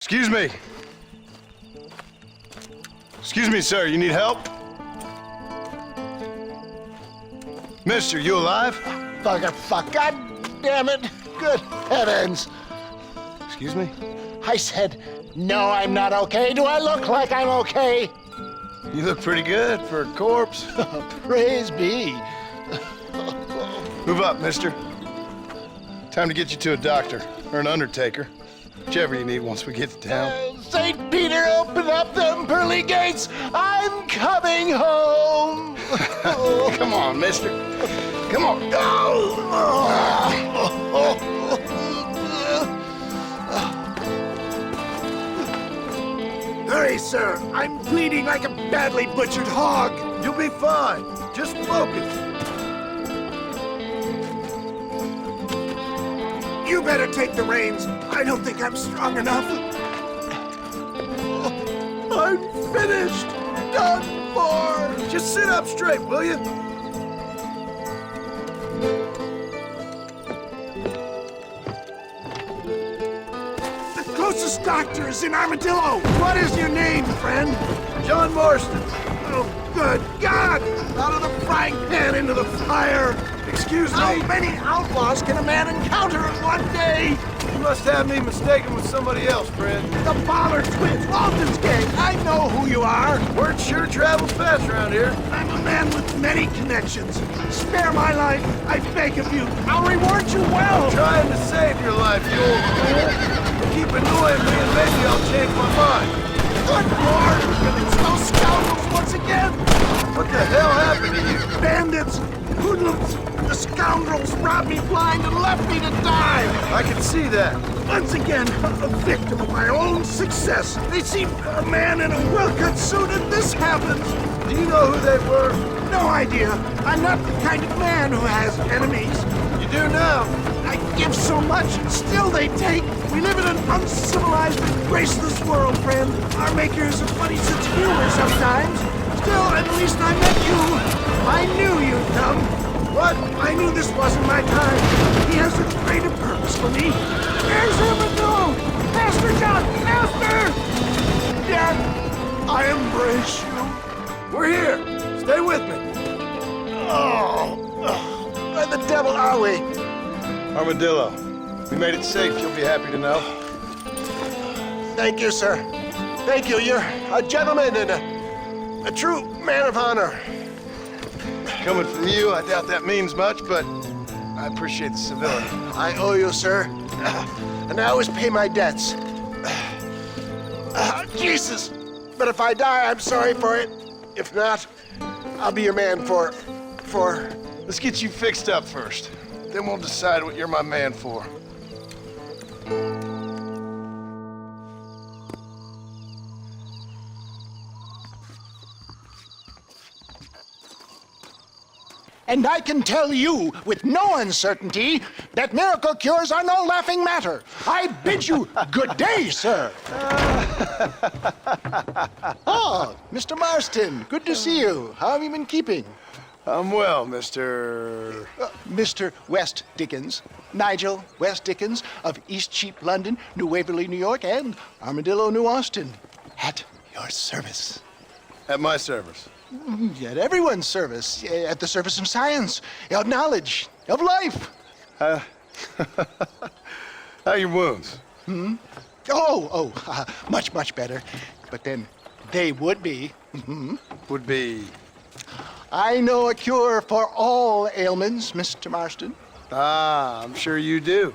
Excuse me. Excuse me, sir. You need help? Mister, you alive? Fuck. God damn it. Good heavens. Excuse me? I said, no, I'm not okay. Do I look like I'm okay? You look pretty good for a corpse. Praise be. Move up, mister. Time to get you to a doctor or an undertaker. Whichever you need once we get to town. St. Peter, open up them pearly gates. I'm coming home. Come on, mister. Come on. Hurry, sir. I'm bleeding like a badly butchered hog. You'll be fine. Just focus. You better take the reins. I don't think I'm strong enough. I'm finished. Done for. Just sit up straight, will you? The closest doctor is in Armadillo. What is your name, friend? John Marston. Oh, good God! Out of the frying pan into the fire. Excuse How me. many outlaws can a man encounter in one day? You must have me mistaken with somebody else, friend. The Baller Twins, Walton's gang. I know who you are. Word sure travels fast around here. I'm a man with many connections. Spare my life, I beg of you. I'll reward you well. Trying to save your life, you old fool. Keep annoying me and maybe I'll change my mind. Good Lord! It's those scoundrels once again! What the hell happened to you? Bandits! Hoodlums! The scoundrels robbed me blind and left me to die! I can see that. Once again, a victim of my own success. They see a man in a well-cut suit and this happens. Do you know who they were? No idea. I'm not the kind of man who has enemies. You do now. I give so much, and still they take. We live in an uncivilized and graceless world, friend. Our maker has a funny sense of humor sometimes. Still, at least I met you. I knew you'd come. What? I knew this wasn't my time. He has a greater purpose for me. There's Armadillo! Master John! Master! Dad, I embrace you. We're here. Stay with me. Where the devil are we? Armadillo. We made it safe, you'll be happy to know. Thank you, sir. Thank you. You're a gentleman and a true man of honor. Coming from you, I doubt that means much, but I appreciate the civility. I owe you, sir. And I always pay my debts. Jesus! But if I die, I'm sorry for it. If not, I'll be your man for... Let's get you fixed up first. Then we'll decide what you're my man for. And I can tell you with no uncertainty that miracle cures are no laughing matter. I bid you good day, sir. Oh, Mr. Marston, good to see you. How have you been keeping? I'm well, Mr. Mr. West Dickens, Nigel West Dickens of East Cheap, London, New Waverly, New York, and Armadillo, New Austin. At your service. At my service. At everyone's service. At the service of science, of knowledge, of life. How are your wounds? Much, much better. But then they would be. Would be... I know a cure for all ailments, Mr. Marston. Ah, I'm sure you do.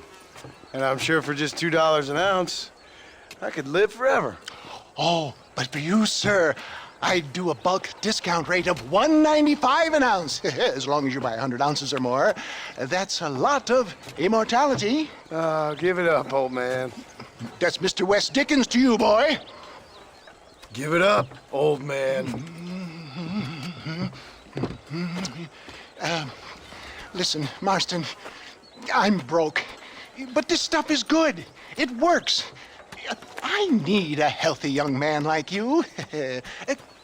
And I'm sure for just $2 an ounce, I could live forever. Oh, but for you, sir, I'd do a bulk discount rate of $1.95 an ounce, as long as you buy 100 ounces or more. That's a lot of immortality. Give it up, old man. That's Mr. West Dickens to you, boy. Give it up, old man. Listen, Marston, I'm broke, but this stuff is good. It works. I need a healthy young man like you.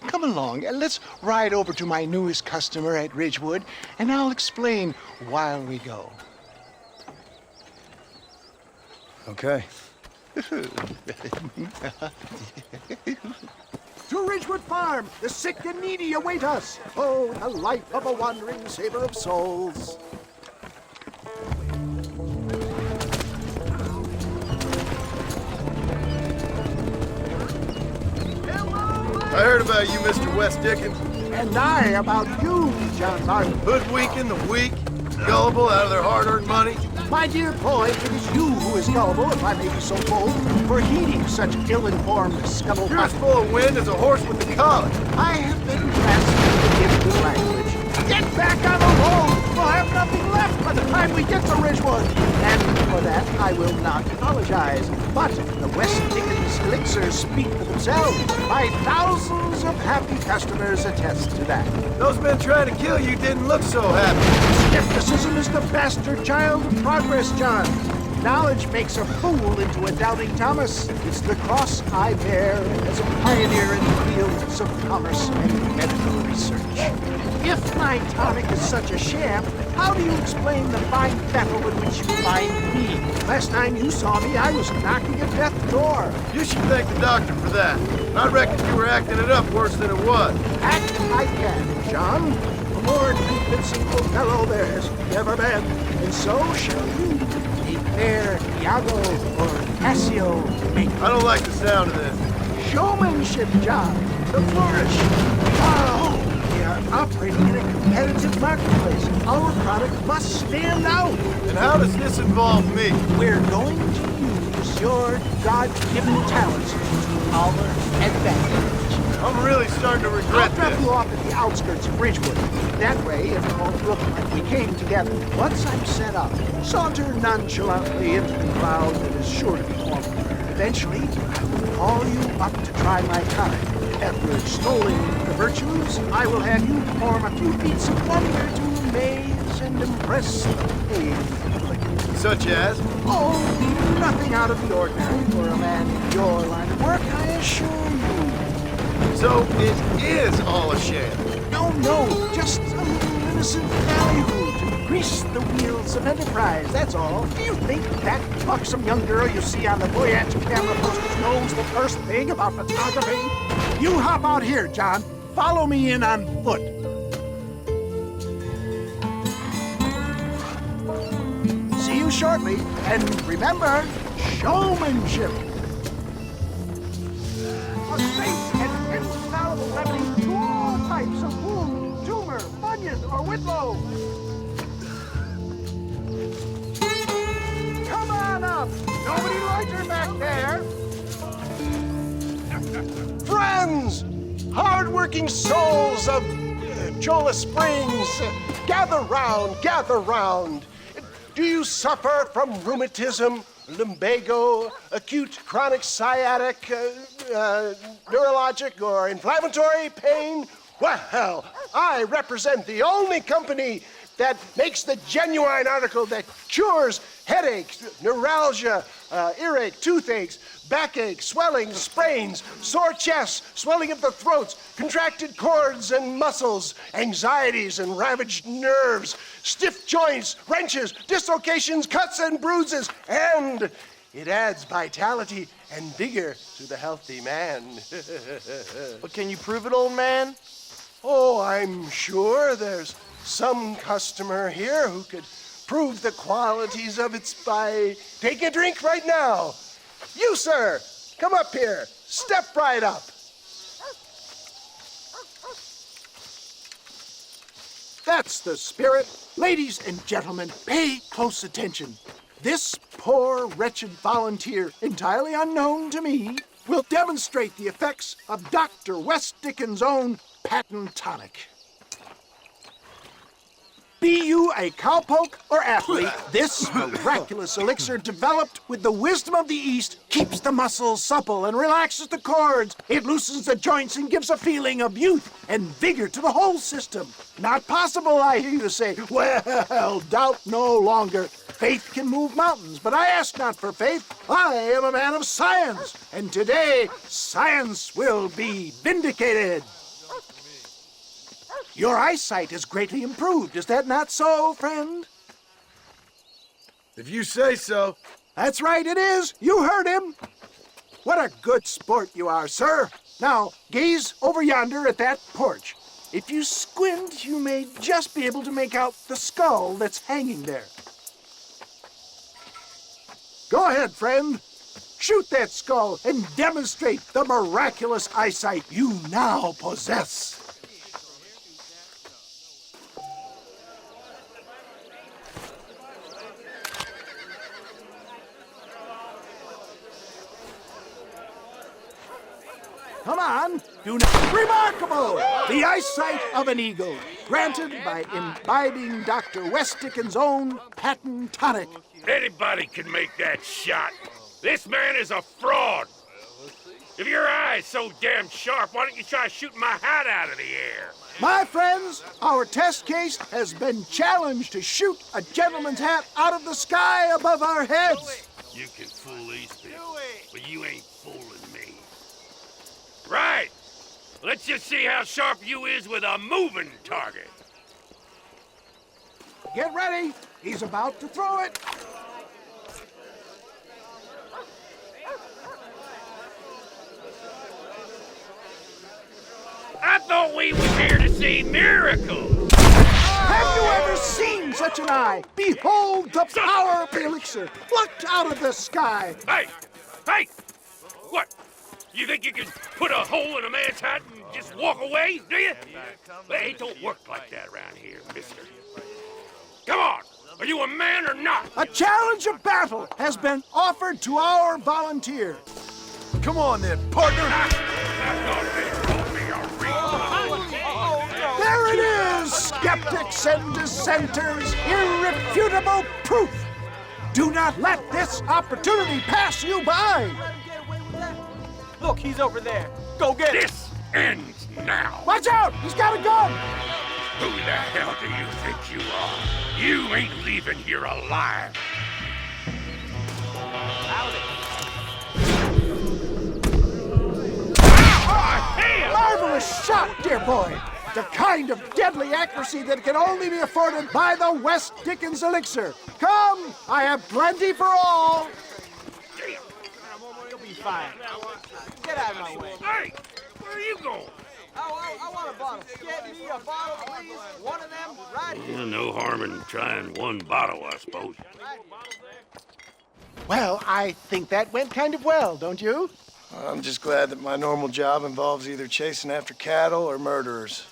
Come along, let's ride over to my newest customer at Ridgewood, and I'll explain while we go. Okay. To Ridgewood Farm, the sick and needy await us. Oh, the life of a wandering saver of souls. I heard about you, Mr. West Dickens. And I about you, John Martin. Hoodwinking the weak, gullible out of their hard-earned money. My dear boy, it is you who is gullible, if I may be so bold, for heeding such ill-informed You're as scuttlebutt. full of wind as a horse with the collar. I have been blessed with the gift of language. Get back on the road! We'll have nothing left by the time we get to Ridgewood. And for that, I will not apologize. But the West Dickens elixirs speak for themselves. My thousands of happy customers attest to that. Those men trying to kill you didn't look so happy. Skepticism is the bastard child of progress, John. Knowledge makes a fool into a doubting Thomas. It's the cross I bear as a pioneer in the fields of commerce and medical research. If my tonic is such a sham, how do you explain the fine battle in which you find me? Last time you saw me, I was knocking at death's door. You should thank the doctor for that. I reckon you were acting it up worse than it was. Act I can, John. A more convincing Othello there has never been. And so shall you. A fair Iago or Cassio make I don't like the sound of this. showmanship, John. The flourish. Oh, we are operating in a competitive marketplace. Our product must stand out. And how does this involve me? We're going to use your God-given talents to our advantage. I'm really starting to I'll regret drop this. you off at the outskirts of Ridgewood. That way, it won't look like we came together. Once I'm set up, saunter nonchalantly into the crowd that is sure to be forming. Eventually, I will call you up to try my time. After extolling the virtues, I will have you perform a few feats of wonder to amaze and impress the paying public. Such as? Oh, nothing out of the ordinary for a man in your line of work, I assure you. So it is all a sham. No, just a little innocent ballyhoo to grease the wheels of enterprise, that's all. Do you think that buxom young girl you see on the Voyage camera posters knows the first thing about photography? You hop out here, John. Follow me in on foot. See you shortly, and remember, showmanship. A safe and infallible remedy to all types of wound, tumor, bunion, or whitlow. Come on up. Nobody loiter back there. Friends! Hard-working souls of Jola Springs, gather round, gather round. Do you suffer from rheumatism, lumbago, acute chronic sciatic, neurologic, or inflammatory pain? Well, I represent the only company that makes the genuine article that cures headaches, neuralgia, earache, toothaches, backache, swelling, sprains, sore chests, swelling of the throats, contracted cords and muscles, anxieties and ravaged nerves, stiff joints, wrenches, dislocations, cuts and bruises, and it adds vitality and vigor to the healthy man. But can you prove it, old man? Oh, I'm sure there's some customer here who could prove the qualities of it by taking a drink right now. You, sir, come up here. Step right up. That's the spirit. Ladies and gentlemen, pay close attention. This poor, wretched volunteer, entirely unknown to me, will demonstrate the effects of Dr. West Dickens' own patent tonic. Be you a cowpoke or athlete, this miraculous elixir developed with the wisdom of the East keeps the muscles supple and relaxes the cords. It loosens the joints and gives a feeling of youth and vigor to the whole system. Not possible, I hear you say. Well, doubt no longer. Faith can move mountains, but I ask not for faith. I am a man of science, and today science will be vindicated. Your eyesight is greatly improved. Is that not so, friend? If you say so. That's right, it is. You heard him. What a good sport you are, sir. Now, gaze over yonder at that porch. If you squint, you may just be able to make out the skull that's hanging there. Go ahead, friend. Shoot that skull and demonstrate the miraculous eyesight you now possess. Come on, do not. Remarkable! The eyesight of an eagle, granted by imbibing Dr. West Dickens' own patent tonic. Anybody can make that shot. This man is a fraud. If your eye's so damn sharp, why don't you try shooting my hat out of the air? My friends, our test case has been challenged to shoot a gentleman's hat out of the sky above our heads. You can fool these people, but you ain't fooling me. Right. Let's just see how sharp you is with a moving target. Get ready. He's about to throw it. I thought we was here to see miracles. Have you ever seen such an eye? Behold the power of the elixir, plucked out of the sky. Hey! Hey! What? You think you can put a hole in a man's hat and just walk away, do you? Hey, it don't work like that around here, mister. Come on! Are you a man or not? A challenge of battle has been offered to our volunteer. Come on then, partner. I thought they told me a real. There it is, skeptics and dissenters, irrefutable proof. Do not let this opportunity pass you by. Look, he's over there. Go get him. This ends now. Watch out, he's got a gun. Who the hell do you think you are? You ain't leaving here alive. Marvelous shot, dear boy. The kind of deadly accuracy that can only be afforded by the West Dickens elixir. Come, I have plenty for all. You'll be fine. Get out of my way. Hey, where are you going? I want a bottle. Get me a bottle, please. One of them, right here. No harm in trying one bottle, I suppose. Well, I think that went kind of well, don't you? I'm just glad that my normal job involves either chasing after cattle or murderers.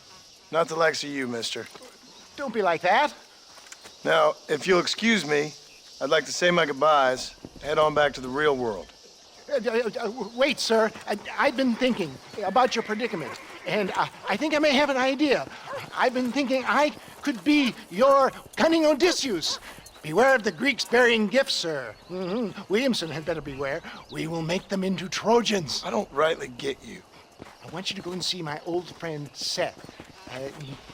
Not the likes of you, mister. Don't be like that. Now, if you'll excuse me, I'd like to say my goodbyes, head on back to the real world. Wait, sir. I've been thinking about your predicament, and I think I may have an idea. I've been thinking I could be your cunning Odysseus. Beware of the Greeks bearing gifts, sir. Williamson had better beware. We will make them into Trojans. I don't rightly get you. I want you to go and see my old friend Seth.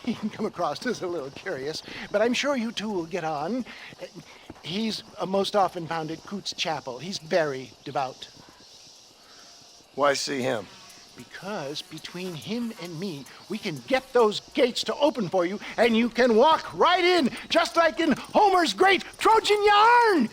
He can come across as a little curious, but I'm sure you two will get on. He's most often found at Coots Chapel. He's very devout. Why see him? Because between him and me, we can get those gates to open for you, and you can walk right in, just like in Homer's great Trojan yarn!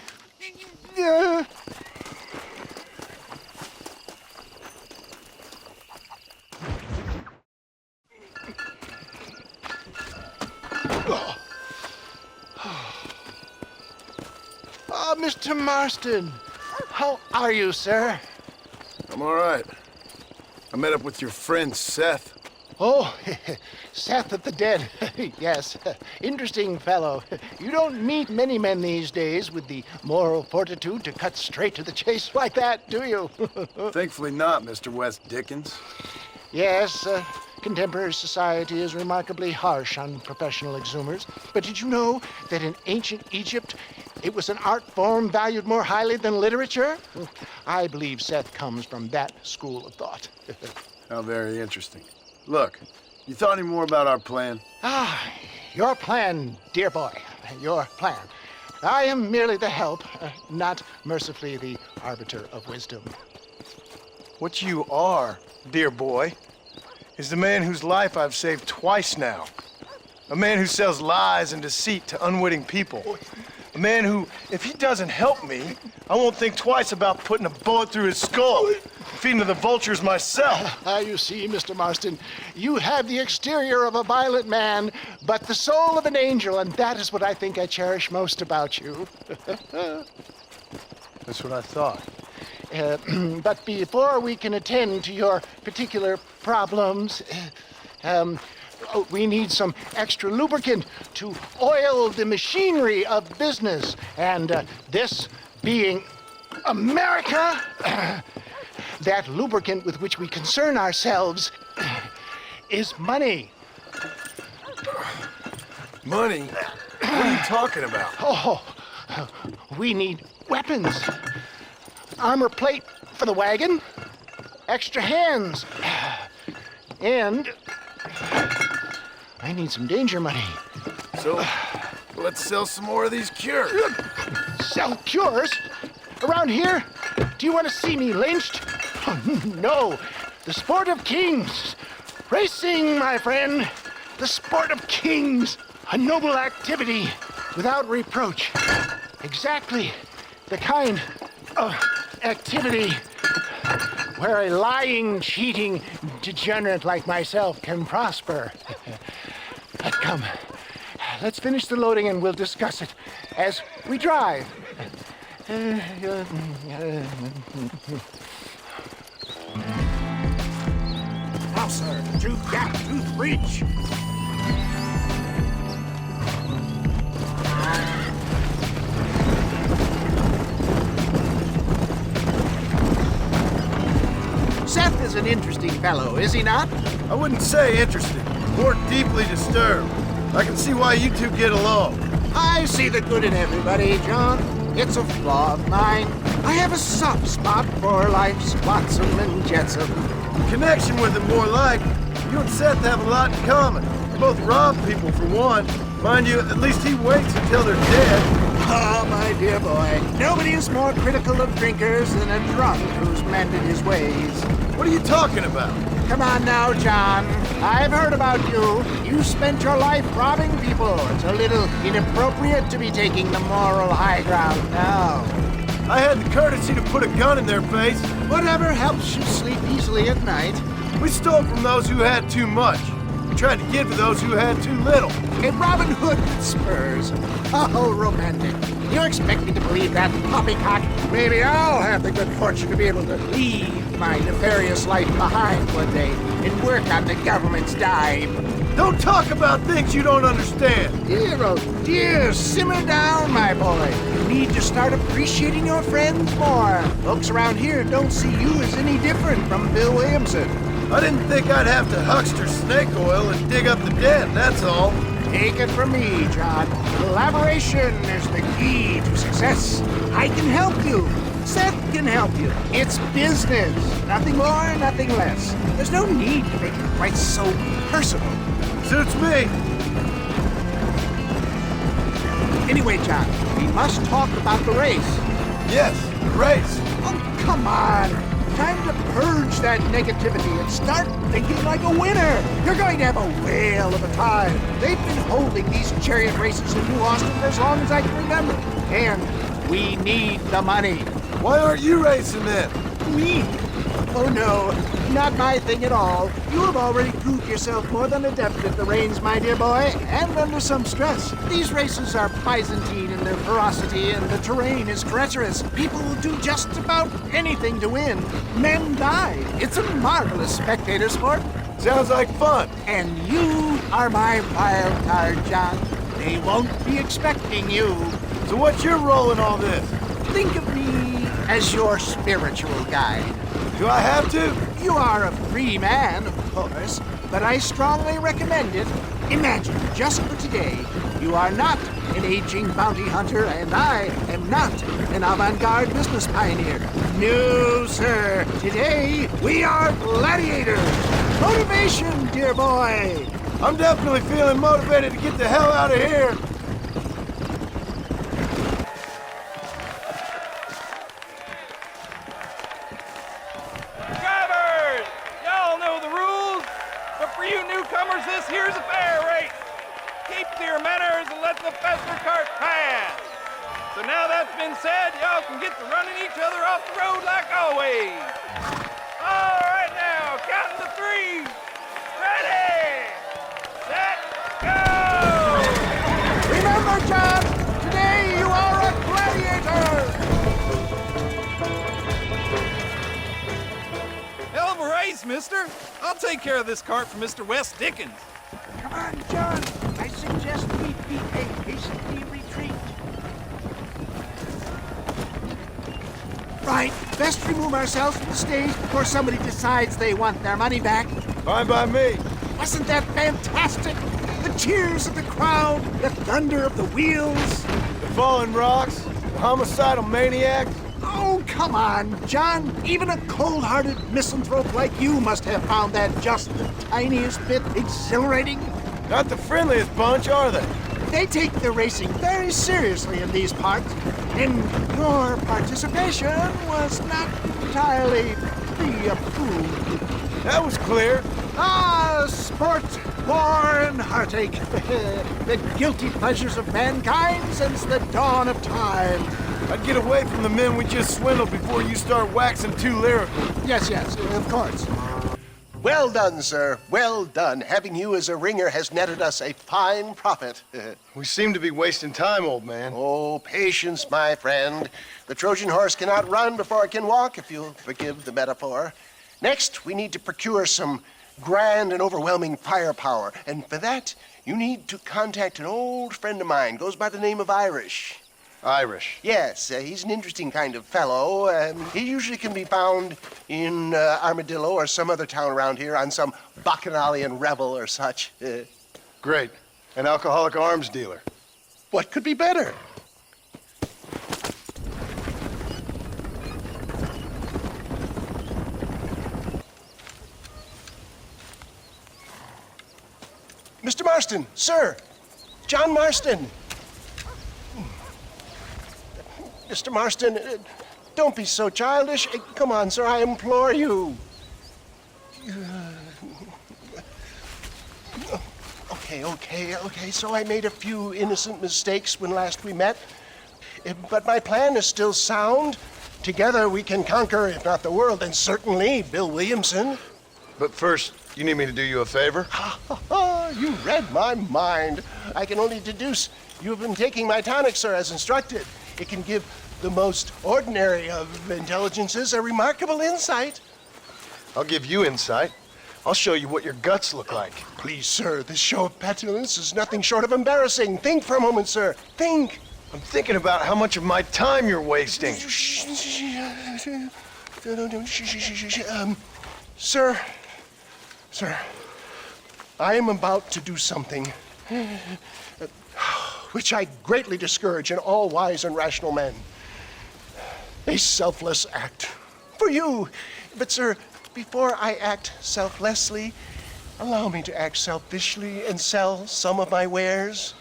Oh, Mr. Marston, how are you, sir? I'm all right. I met up with your friend, Seth. Oh, Seth of the Dead. Yes, interesting fellow. You don't meet many men these days with the moral fortitude to cut straight to the chase like that, do you? Thankfully not, Mr. West Dickens. Yes, contemporary society is remarkably harsh on professional exhumers. But did you know that in ancient Egypt, it was an art form valued more highly than literature? I believe Seth comes from that school of thought. How very interesting. Look, you thought any more about our plan? Your plan, dear boy, your plan. I am merely the help, not mercifully the arbiter of wisdom. What you are, dear boy, is the man whose life I've saved twice now. A man who sells lies and deceit to unwitting people. A man who, if he doesn't help me, I won't think twice about putting a bullet through his skull, feeding to the vultures myself. You see, Mr. Marston, you have the exterior of a violent man, but the soul of an angel, and that is what I think I cherish most about you. That's what I thought. But before we can attend to your particular problems, we need some extra lubricant to oil the machinery of business. And this being America, that lubricant with which we concern ourselves is money. Money? What are you talking about? Oh, we need weapons. Armor plate for the wagon, extra hands, and I need some danger money. So, let's sell some more of these cures. Sell cures? Around here? Do you want to see me lynched? Oh, no. The sport of kings. Racing, my friend. The sport of kings. A noble activity without reproach. Exactly the kind of activity where a lying, cheating degenerate like myself can prosper. But come, let's finish the loading and we'll discuss it as we drive. Now, sir, tooth gap, tooth reach. Seth is an interesting fellow, is he not? I wouldn't say interested, more deeply disturbed. I can see why you two get along. I see the good in everybody, John. It's a flaw of mine. I have a soft spot for life's flotsam and jetsam. In connection with him, more like, you and Seth have a lot in common. You both rob people, for one. Mind you, at least he waits until they're dead. Ah, my dear boy, nobody is more critical of drinkers than a drunk who's mended his ways. What are you talking about? Come on now, John. I've heard about you. You spent your life robbing people. It's a little inappropriate to be taking the moral high ground now. I had the courtesy to put a gun in their face. Whatever helps you sleep easily at night. We stole from those who had too much. We tried to give to those who had too little. A Robin Hood with spurs. Oh, romantic. You expect me to believe that poppycock? Maybe I'll have the good fortune to be able to leave my nefarious life behind one day and work on the government's dime. Don't talk about things you don't understand. Dear, oh dear, simmer down, my boy. You need to start appreciating your friends more. Folks around here don't see you as any different from Bill Williamson. I didn't think I'd have to huckster snake oil and dig up the dead, that's all. Take it from me, John. Collaboration is the key to success. I can help you. Seth can help you. It's business. Nothing more, nothing less. There's no need to make it quite so personal. Suits me. Anyway, John, we must talk about the race. Yes, the race. Oh, come on. Time to purge that negativity and start thinking like a winner. You're going to have a whale of a time. They've been holding these chariot races in New Austin for as long as I can remember. And we need the money. Why aren't you racing then? Me? Oh no, not my thing at all. You have already proved yourself more than adept at the reins, my dear boy, and under some stress. These races are Byzantine in their ferocity, and the terrain is treacherous. People will do just about anything to win. Men die. It's a marvelous spectator sport. Sounds like fun. And you are my wild card, John. They won't be expecting you. So what's your role in all this? Think of me as your spiritual guide. Do I have to? You are a free man, of course, but I strongly recommend it. Imagine, just for today, you are not an aging bounty hunter, and I am not an avant-garde business pioneer. No, sir. Today, we are gladiators. Motivation, dear boy. I'm definitely feeling motivated to get the hell out of here. Drivers! Y'all know the rules, but for you newcomers, this here's a fair race. Keep to your manners and let the faster cart pass. So now that's been said, y'all can get to running each other off the road like always. All right now, counting to 3. Ready, set, go! Remember, John, today you are a gladiator! Hell of a race, mister. I'll take care of this cart for Mr. West Dickens. Come on, John. I suggest we beat a hasty retreat. Right. Best remove ourselves from the stage before somebody decides they want their money back. Fine by me. Wasn't that fantastic? The cheers of the crowd, the thunder of the wheels. The falling rocks, the homicidal maniacs. Oh, come on, John. Even a cold-hearted misanthrope like you must have found that just the tiniest bit exhilarating. Not the friendliest bunch, are they? They take the racing very seriously in these parts, and your participation was not entirely pre-approved. That was clear. Ah, sport, war, and heartache. The guilty pleasures of mankind since the dawn of time. I'd get away from the men we just swindled before you start waxing too lyrical. Yes, of course. Well done, sir. Well done. Having you as a ringer has netted us a fine profit. We seem to be wasting time, old man. Oh, patience, my friend. The Trojan horse cannot run before it can walk, if you'll forgive the metaphor. Next, we need to procure some grand and overwhelming firepower. And for that, you need to contact an old friend of mine. Goes by the name of Irish. Irish. Yes, he's an interesting kind of fellow. He usually can be found in Armadillo or some other town around here on some bacchanalian revel or such. Great. An alcoholic arms dealer. What could be better? Mr. Marston, sir. John Marston. Mr. Marston, don't be so childish. Come on, sir, I implore you. Okay. So I made a few innocent mistakes when last we met. But my plan is still sound. Together we can conquer, if not the world, then certainly Bill Williamson. But first, you need me to do you a favor? You read my mind. I can only deduce you have been taking my tonic, sir, as instructed. It can give the most ordinary of intelligences a remarkable insight. I'll give you insight. I'll show you what your guts look like. Please, sir, this show of petulance is nothing short of embarrassing. Think for a moment, sir. Think. I'm thinking about how much of my time you're wasting. Sir, I am about to do something which I greatly discourage in all wise and rational men. A selfless act for you. But, sir, before I act selflessly, allow me to act selfishly and sell some of my wares.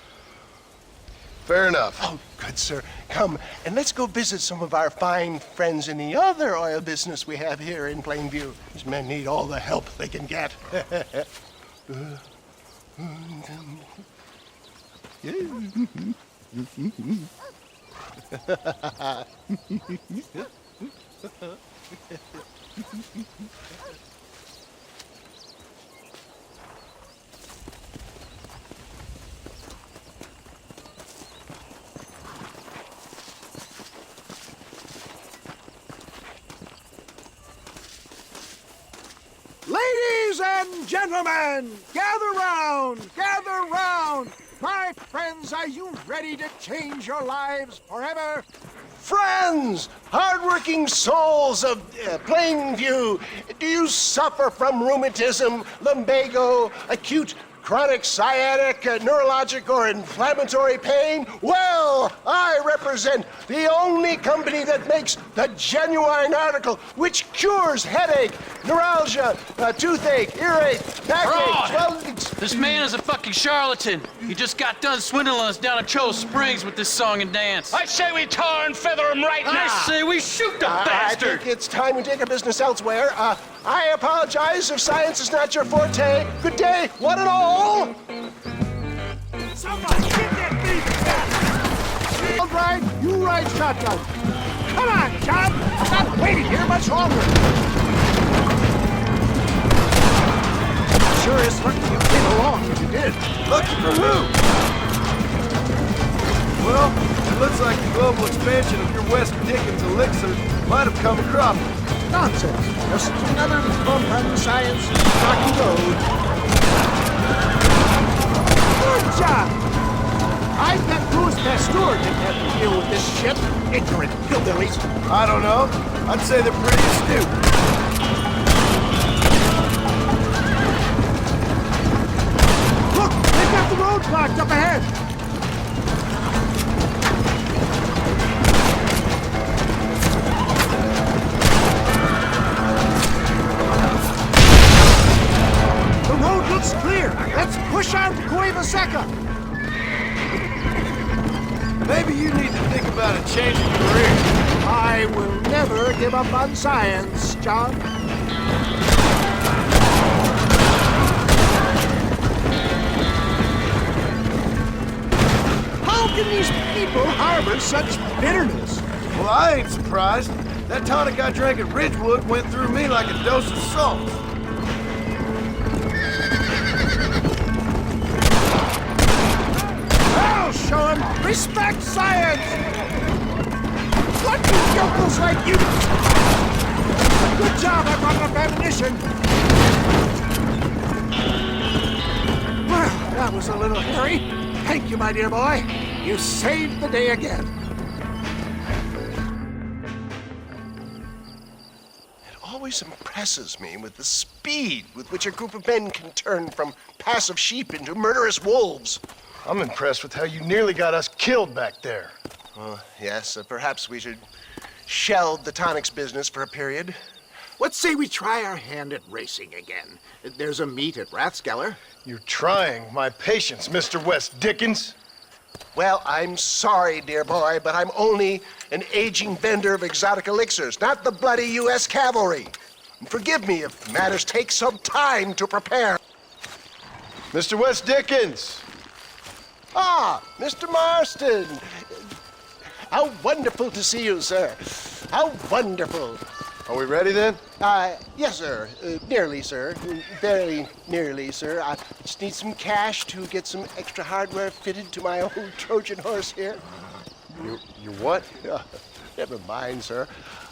Fair enough. Oh, good, sir. Come, and let's go visit some of our fine friends in the other oil business we have here in Plainview. These men need all the help they can get. Ladies and gentlemen, gather round, gather round. My friends, are you ready to change your lives forever? Friends, hardworking souls of Plainview, do you suffer from rheumatism, lumbago, acute chronic sciatic, neurologic, or inflammatory pain? Well, I represent the only company that makes the genuine article which cures headache, neuralgia, toothache, earache, backache. Well, This man is a fucking charlatan. He just got done swindling us down at Cho Springs with this song and dance. I say we tar and feather him right now. I say we shoot the I bastard. think it's time we take our business elsewhere. I apologize if science is not your forte. Good day, one and all. Somebody get that thief! I'll ride, you ride shotgun. Come on, John! I'm not waiting here much longer. Sure is lucky you came along when you did. Lucky for who? Well, it looks like the global expansion of your West Dickens elixir might have come a cropping. Nonsense. Just another bump on the science rocky road. Good job! I bet Louis Pasteur didn't have to deal with this shit. Ignorant hillbillies. I don't know. I'd say they're pretty astute. Look, they've got the road blocked up ahead. The road looks clear. Let's push on to Cueva Seca. Maybe you need to think about a change of career. I will never give up on science, John. How can these people harbor such bitterness? Well, I ain't surprised. That tonic I drank at Ridgewood went through me like a dose of salt. I'll show him respect science! What do yokels like you? Good job, I brought enough ammunition. Well, that was a little hairy. Thank you, my dear boy. You saved the day again. It always impresses me with the speed with which a group of men can turn from passive sheep into murderous wolves. I'm impressed with how you nearly got us killed back there. Yes, perhaps we should shelve the tonics business for a period. Let's say we try our hand at racing again. There's a meet at Rathskeller. You're trying my patience, Mr. West Dickens. Well, I'm sorry, dear boy, but I'm only an aging vendor of exotic elixirs, not the bloody U.S. cavalry. And forgive me if matters take some time to prepare. Mr. West Dickens! Ah, Mr. Marston. How wonderful to see you, sir. How wonderful. Are we ready then? Yes, sir. Nearly, sir. Very nearly, sir. I just need some cash to get some extra hardware fitted to my old Trojan horse here. You what? Never mind, sir.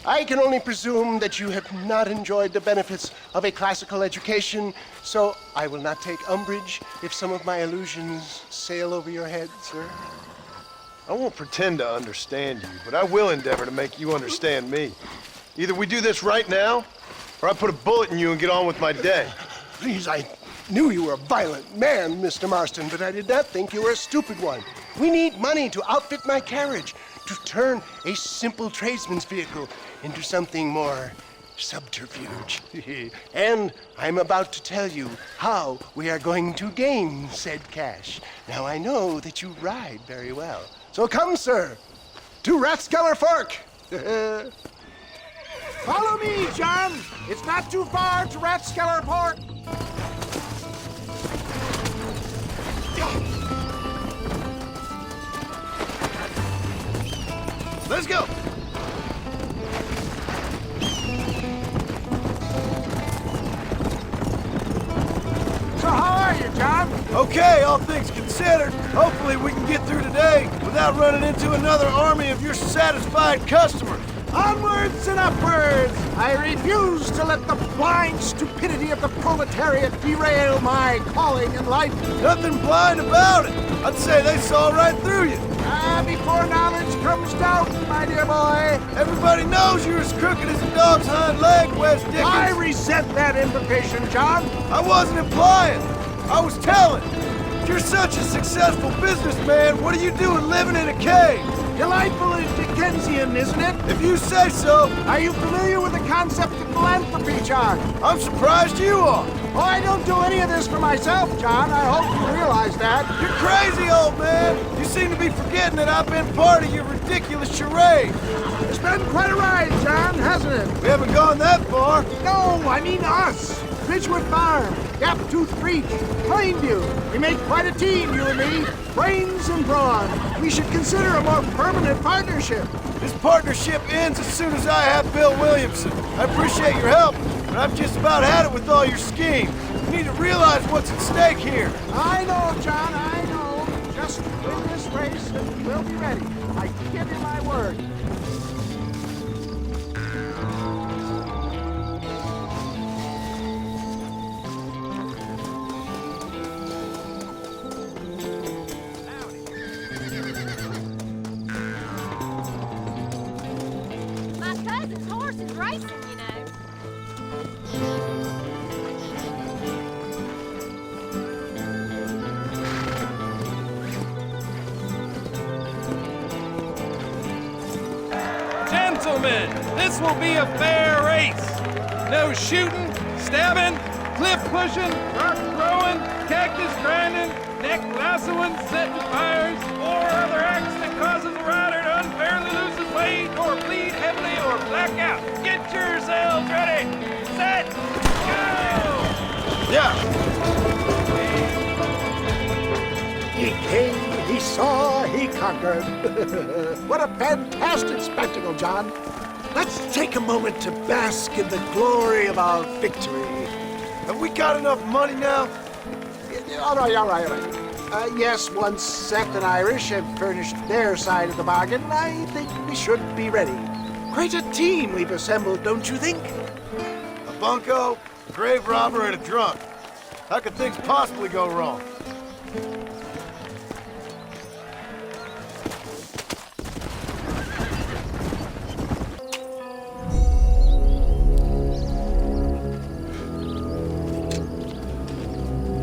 I can only presume that you have not enjoyed the benefits of a classical education, so I will not take umbrage if some of my illusions sail over your head, sir. I won't pretend to understand you, but I will endeavor to make you understand me. Either we do this right now, or I put a bullet in you and get on with my day. Please, I knew you were a violent man, Mr. Marston, but I did not think you were a stupid one. We need money to outfit my carriage, to turn a simple tradesman's vehicle into something more subterfuge. And I'm about to tell you how we are going to gain said cash. Now, I know that you ride very well. So come, sir, to Rathskeller Fork. Follow me, John. It's not too far to Rathskeller Park. Let's go! So how are you, John? Okay, all things considered, hopefully we can get through today without running into another army of your satisfied customers. Onwards and upwards! I refuse to let the blind stupidity of the proletariat derail my calling in life. Nothing blind about it. I'd say they saw right through you. Before knowledge comes doubt, my dear boy. Everybody knows you're as crooked as a dog's hind leg, West Dickens. I resent that invocation, John. I wasn't implying. I was telling. If you're such a successful businessman, what are you doing living in a cave? Delightful is Dickensian, isn't it? If you say so. Are you familiar with the concept of philanthropy, John? I'm surprised you are. Oh, I don't do any of this for myself, John. I hope you realize that. You're crazy, old man. You seem to be forgetting that I've been part of your ridiculous charade. It's been quite a ride, John, hasn't it? We haven't gone that far. No, I mean us. Ridgewood Farm, Gaptooth Creek, Plainview. We make quite a team, you and me. Brains and brawn. We should consider a more permanent partnership. This partnership ends as soon as I have Bill Williamson. I appreciate your help, but I've just about had it with all your schemes. You need to realize what's at stake here. I know, John, I know. Just win this race and we'll be ready. I give you my word. My cousin's horse is racing, you know. Gentlemen, this will be a fair race. No shooting, stabbing, cliff pushing, rock throwing, cactus grinding, neck lassoing, setting fires, or other acts that causes a rider to unfairly lose his weight, or bleed heavily, or black out. Get yourselves ready. Set, go! Yeah. He came, he saw, he conquered. What a fantastic spectacle, John. Let's take a moment to bask in the glory of our victory. Have we got enough money now? All right. Yes, once Seth and Irish have furnished their side of the bargain, I think we should be ready. Quite a team we've assembled, don't you think? A bunco, a grave robber, and a drunk. How could things possibly go wrong?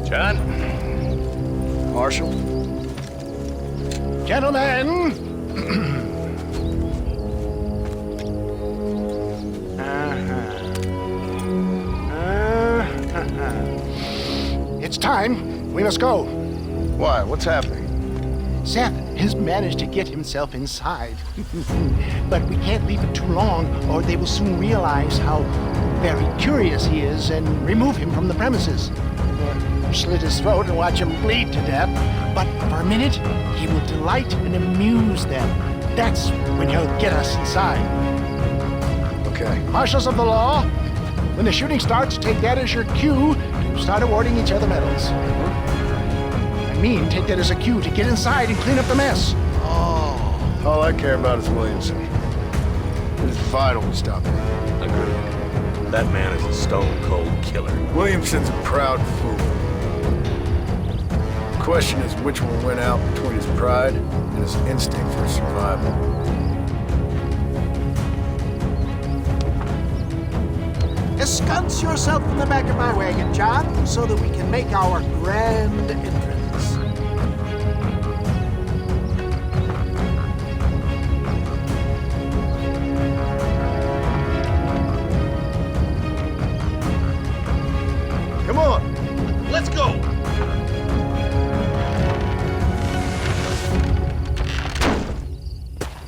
John? Marshal? Gentlemen! It's time. We must go. Why? What's happening? Seth has managed to get himself inside. But we can't leave it too long, or they will soon realize how very curious he is and remove him from the premises. Or slit his throat and watch him bleed to death. But for a minute, he will delight and amuse them. That's when he'll get us inside. Okay. Marshals of the law, when the shooting starts, take that as your cue to start awarding each other medals. I mean, take that as a cue to get inside and clean up the mess. Oh. All I care about is Williamson. It's vital we stop him. Agreed. That man is a stone-cold killer. Williamson's a proud fool. The question is which will win out between his pride and his instinct for survival. Ensconce yourself in the back of my wagon, John, so that we can make our grand entrance. Come on, let's go!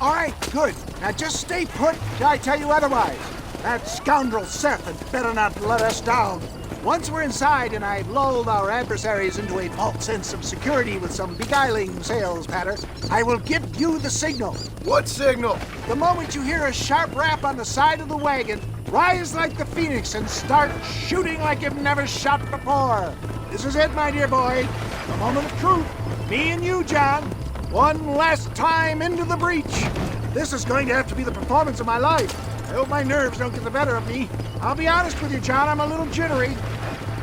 All right, good. Now just stay put till I tell you otherwise. That scoundrel Seth had better not let us down. Once we're inside and I've lulled our adversaries into a false sense of security with some beguiling sales patter, I will give you the signal. What signal? The moment you hear a sharp rap on the side of the wagon, rise like the phoenix and start shooting like you've never shot before. This is it, my dear boy. The moment of truth. Me and you, John. One last time into the breach. This is going to have to be the performance of my life. I hope my nerves don't get the better of me. I'll be honest with you, John, I'm a little jittery.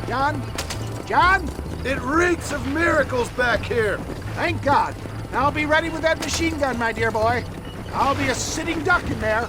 John? It reeks of miracles back here. Thank God. Now I'll be ready with that machine gun, my dear boy. I'll be a sitting duck in there.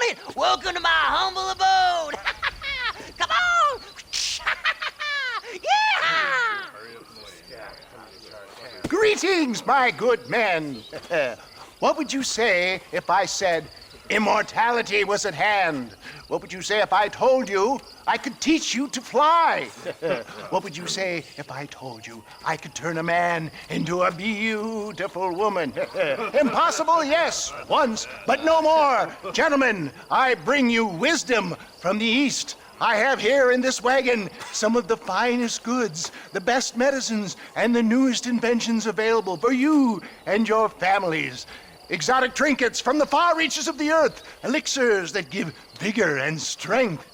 it! Welcome to my humble abode! Come on! Yeah! Greetings, my good men. What would you say if I said immortality was at hand? What would you say if I told you I could teach you to fly? What would you say if I told you I could turn a man into a beautiful woman? Impossible, yes, once, but no more. Gentlemen, I bring you wisdom from the East. I have here in this wagon some of the finest goods, the best medicines, and the newest inventions available for you and your families. Exotic trinkets from the far reaches of the earth, elixirs that give vigor and strength.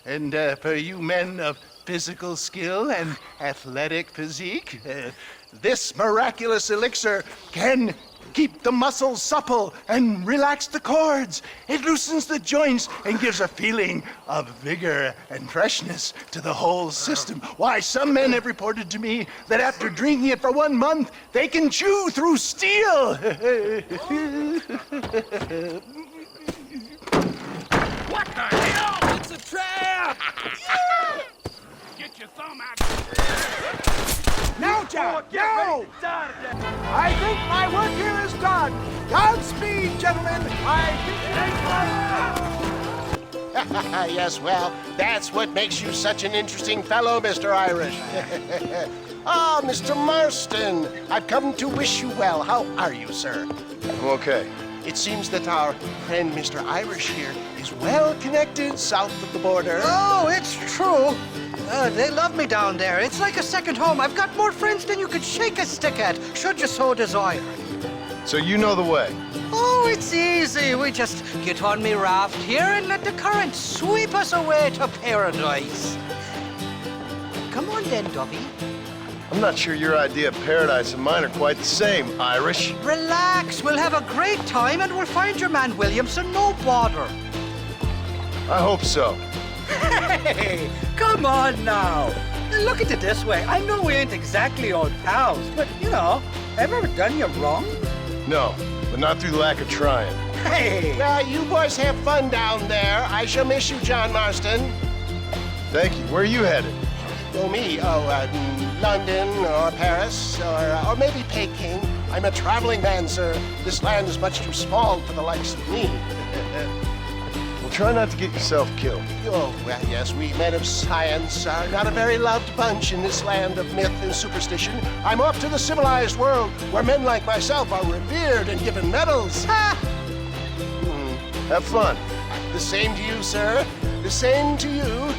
And for you men of physical skill and athletic physique, this miraculous elixir can keep the muscles supple and relax the cords. It loosens the joints and gives a feeling of vigor and freshness to the whole system. Why, some men have reported to me that after drinking it for 1 month, they can chew through steel. What the hell? It's a trap! Get your thumb out. Now, John, now! I think my work here is done. Godspeed, gentlemen. I think Yes, well, that's what makes you such an interesting fellow, Mr. Irish. Ah, Mr. Marston, I've come to wish you well. How are you, sir? I'm okay. It seems that our friend Mr. Irish here is well connected south of the border. Oh, it's true. They love me down there. It's like a second home. I've got more friends than you could shake a stick at, should you so desire. So you know the way. Oh, it's easy. We just get on me raft here and let the current sweep us away to paradise. Come on then, Dovey. I'm not sure your idea of paradise and mine are quite the same, Irish. Relax. We'll have a great time and we'll find your man Williamson, no bother. I hope so. Hey, come on now. Look at it this way. I know we ain't exactly old pals, but, you know, have I ever done you wrong? No, but not through lack of trying. Hey! Well, you boys have fun down there. I shall miss you, John Marston. Thank you. Where are you headed? Oh, me? London or Paris or maybe Peking. I'm a traveling man, sir. This land is much too small for the likes of me. Well, try not to get yourself killed. Oh, well, yes, we men of science are not a very loved bunch in this land of myth and superstition. I'm off to the civilized world where men like myself are revered and given medals. Ha! Have fun. The same to you, sir. The same to you.